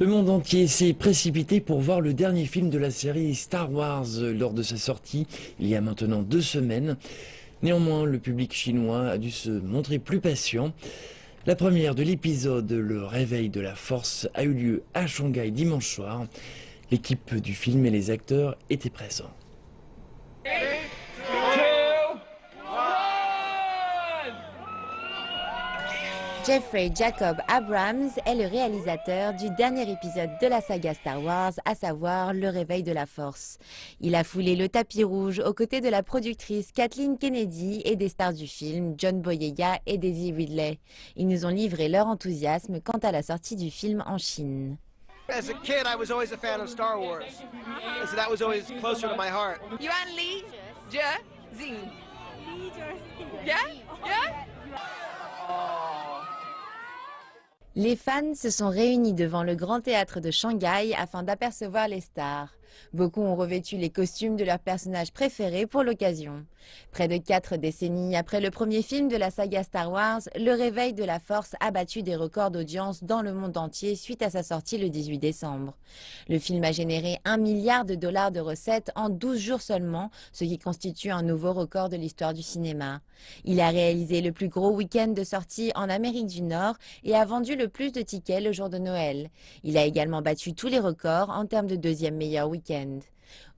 Le monde entier s'est précipité pour voir le dernier film de la série Star Wars lors de sa sortie il y a maintenant 2 semaines. Néanmoins, le public chinois a dû se montrer plus patient. La première de l'épisode, Le Réveil de la Force, a eu lieu à Shanghai dimanche soir. L'équipe du film et les acteurs étaient présents. Jeffrey Jacob Abrams est le réalisateur du dernier épisode de la saga Star Wars, à savoir Le Réveil de la Force. Il a foulé le tapis rouge aux côtés de la productrice Kathleen Kennedy et des stars du film, John Boyega et Daisy Ridley. Ils nous ont livré leur enthousiasme quant à la sortie du film en Chine. As a kid, I was always a fan of Star Wars, so that was always closer to my heart. Yuan Li, Jie, Zing. Yeah? Yeah? Les fans se sont réunis devant le Grand Théâtre de Shanghai afin d'apercevoir les stars. Beaucoup ont revêtu les costumes de leurs personnages préférés pour l'occasion. Près de 4 décennies après le premier film de la saga Star Wars, Le Réveil de la Force a battu des records d'audience dans le monde entier suite à sa sortie le 18 décembre. Le film a généré 1 milliard de dollars de recettes en 12 jours seulement, ce qui constitue un nouveau record de l'histoire du cinéma. Il a réalisé le plus gros week-end de sortie en Amérique du Nord et a vendu le plus de tickets le jour de Noël. Il a également battu tous les records en termes de deuxième meilleur week-end.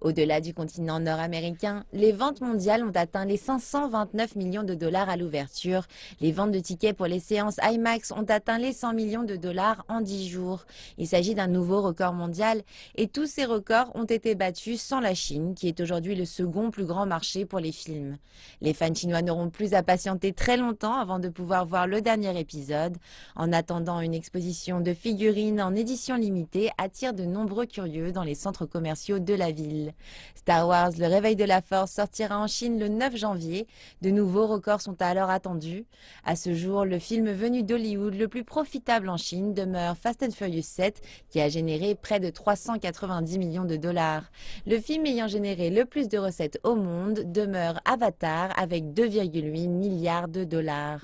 Au-delà du continent nord-américain, les ventes mondiales ont atteint les 529 millions de dollars à l'ouverture. Les ventes de tickets pour les séances IMAX ont atteint les 100 millions de dollars en 10 jours. Il s'agit d'un nouveau record mondial et tous ces records ont été battus sans la Chine, qui est aujourd'hui le second plus grand marché pour les films. Les fans chinois n'auront plus à patienter très longtemps avant de pouvoir voir le dernier épisode. En attendant, une exposition de figurines en édition limitée attire de nombreux curieux dans les centres commerciaux de la ville. Star Wars, Le Réveil de la Force sortira en Chine le 9 janvier. De nouveaux records sont alors attendus. À ce jour, le film venu d'Hollywood le plus profitable en Chine demeure Fast and Furious 7, qui a généré près de 390 millions de dollars. Le film ayant généré le plus de recettes au monde demeure Avatar avec 2,8 milliards de dollars.